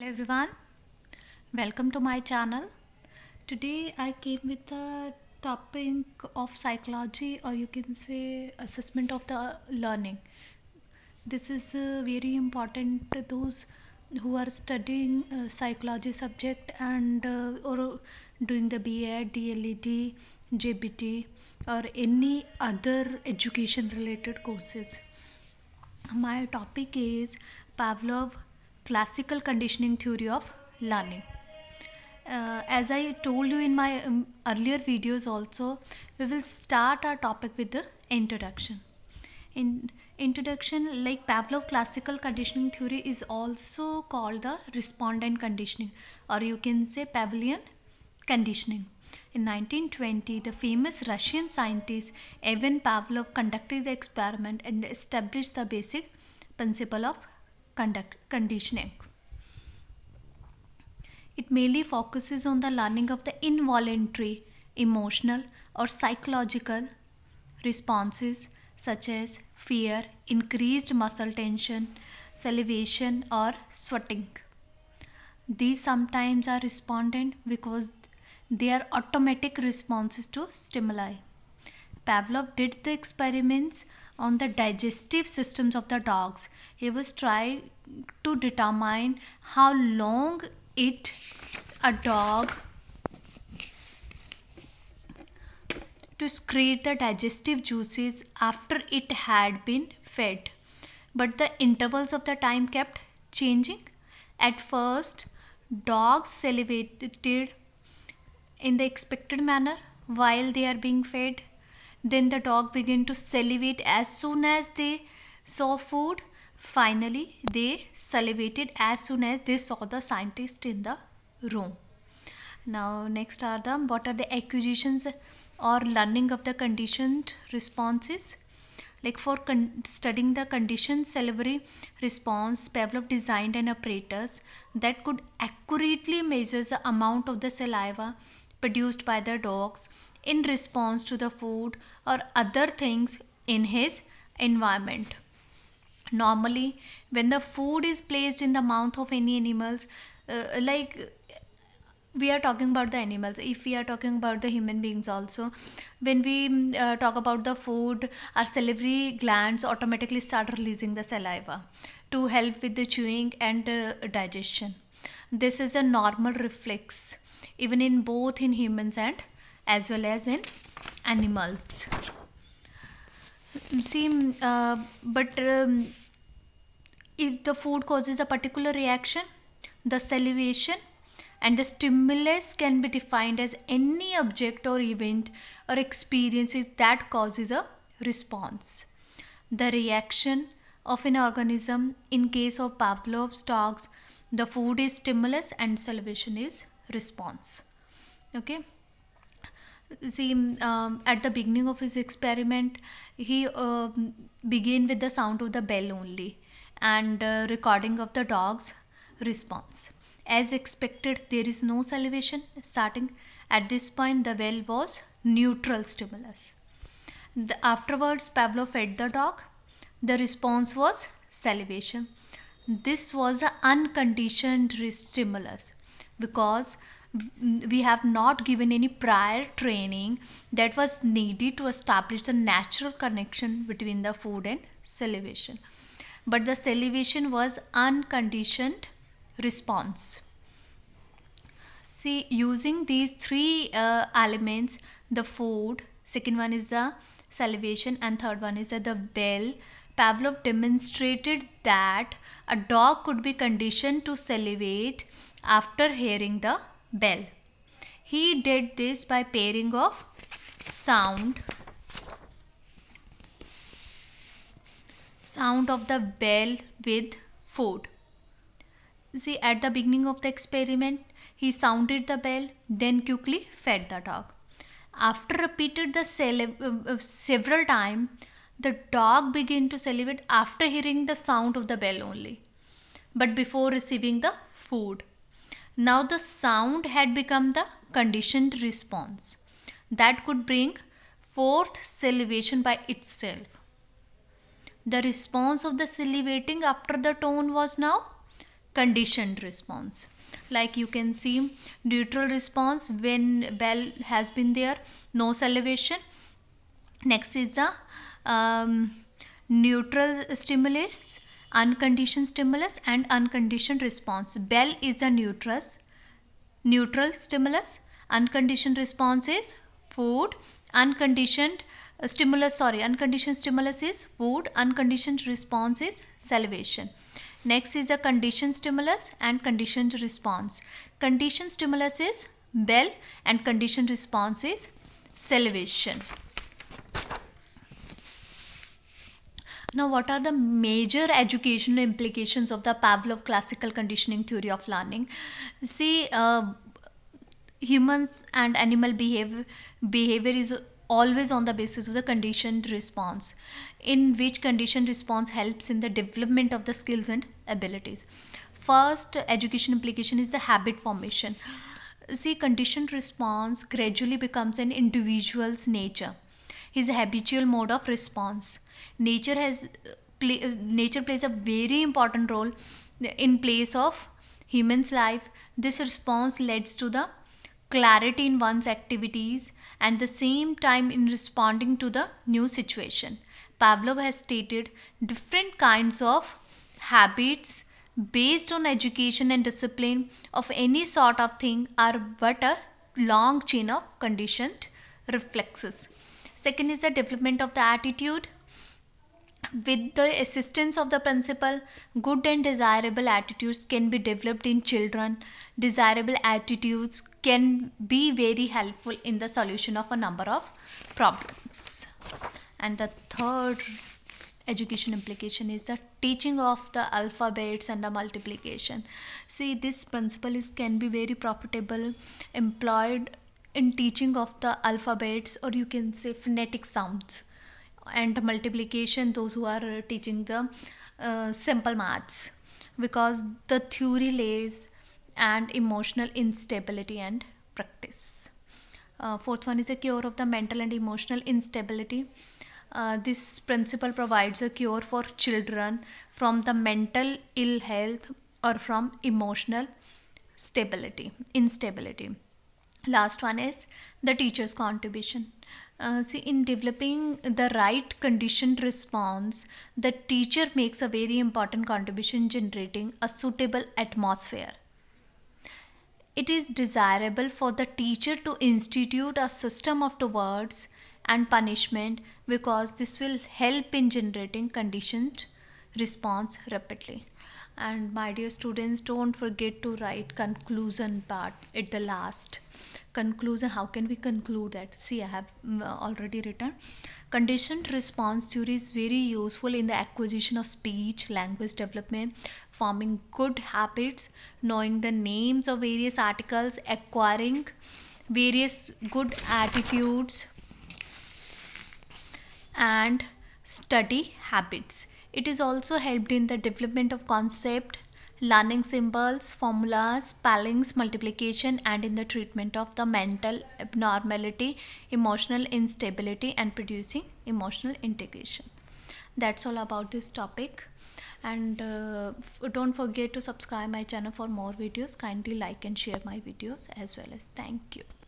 Hello everyone, welcome to my channel. Today I came with the topic of psychology, or you can say assessment of the learning. This is very important to those who are studying psychology subject and or doing the B.Ed, DLED, JBT or any other education related courses. My topic is Pavlov classical conditioning theory of learning. As I told you in my earlier videos also, we will start our topic with the introduction. In introduction, like Pavlov classical conditioning theory is also called the respondent conditioning, or you can say Pavlian conditioning. In 1920, the famous Russian scientist Ivan Pavlov conducted the experiment and established the basic principle of conditioning. It mainly focuses on the learning of the involuntary, emotional, or psychological responses such as fear, increased muscle tension, salivation, or sweating. These sometimes are respondent because they are automatic responses to stimuli. Pavlov did the experiments on the digestive systems of the dogs. He was trying to determine how long it a dog to excrete the digestive juices after it had been fed. But the intervals of the time kept changing. At first, dogs salivated in the expected manner while they are being fed. Then the dog began to salivate as soon as they saw food. Finally, they salivated as soon as they saw the scientist in the room. Now, next are the what are the acquisitions or learning of the conditioned responses. Like for studying the conditioned salivary response, Pavlov designed an apparatus that could accurately measure the amount of the saliva produced by the dogs in response to the food or other things in his environment. Normally, when the food is placed in the mouth of any animals, like we are talking about the animals, if we are talking about the human beings also, when we talk about the food, our salivary glands automatically start releasing the saliva to help with the chewing and digestion. This is a normal reflex even in both in humans and as well as in animals. See, but if the food causes a particular reaction, the salivation and the stimulus can be defined as any object or event or experiences that causes a response. The reaction of an organism, in case of Pavlov's dogs, the food is stimulus and salivation is response. Okay. See, at the beginning of his experiment, he began with the sound of the bell only and recording of the dog's response. As expected, there is no salivation starting. At this point, the bell was neutral stimulus. Afterwards, Pavlov fed the dog. The response was salivation. This was an unconditioned stimulus because we have not given any prior training that was needed to establish the natural connection between the food and salivation. But the salivation was unconditioned response. See, using these three elements, the food, second one is the salivation, and third one is the bell, Pavlov demonstrated that a dog could be conditioned to salivate after hearing the bell. He did this by pairing of sound of the bell with food. See, at the beginning of the experiment, he sounded the bell, then quickly fed the dog. After repeated the several times, the dog began to salivate after hearing the sound of the bell only, but before receiving the food. Now the sound had become the conditioned response that could bring forth salivation by itself. The response of the salivating after the tone was now conditioned response. Like you can see neutral response when bell has been there, no salivation. Next is the neutral stimulus, unconditioned stimulus, and unconditioned response. Bell is the neutral stimulus. Unconditioned response is food. Unconditioned stimulus is food. Unconditioned response is salivation. Next is the conditioned stimulus and conditioned response. Conditioned stimulus is bell and conditioned response is salivation. Now, what are the major educational implications of the Pavlov classical conditioning theory of learning? See, humans and animal behavior is always on the basis of the conditioned response, in which conditioned response helps in the development of the skills and abilities. First education implication is the habit formation. See, conditioned response gradually becomes an individual's nature, his habitual mode of response. Nature plays a very important role in place of human's life. This response leads to the clarity in one's activities and the same time in responding to the new situation. Pavlov has stated different kinds of habits based on education and discipline of any sort of thing are but a long chain of conditioned reflexes. Second is the development of the attitude. With the assistance of the principle, good and desirable attitudes can be developed in children. Desirable attitudes can be very helpful in the solution of a number of problems. And the third education implication is the teaching of the alphabets and the multiplication. See, this principle can be very profitable employed in teaching of the alphabets, or you can say phonetic sounds, and multiplication those who are teaching the simple maths, because the theory lays and emotional instability and practice. Fourth one is a cure of the mental and emotional instability. This principle provides a cure for children from the mental ill health or from emotional instability. Last one is the teacher's contribution. See, in developing the right conditioned response, the teacher makes a very important contribution generating a suitable atmosphere. It is desirable for the teacher to institute a system of rewards and punishment, because this will help in generating conditioned response rapidly. And my dear students, don't forget to write conclusion part at the last. Conclusion, how can we conclude that? See, I have already written. Conditioned response theory is very useful in the acquisition of speech, language development, forming good habits, knowing the names of various articles, acquiring various good attitudes, and study habits. It is also helped in the development of concept, learning symbols, formulas, spellings, multiplication, and in the treatment of the mental abnormality, emotional instability, and producing emotional integration. That's all about this topic. And don't forget to subscribe my channel for more videos. Kindly like and share my videos as well as. Thank you.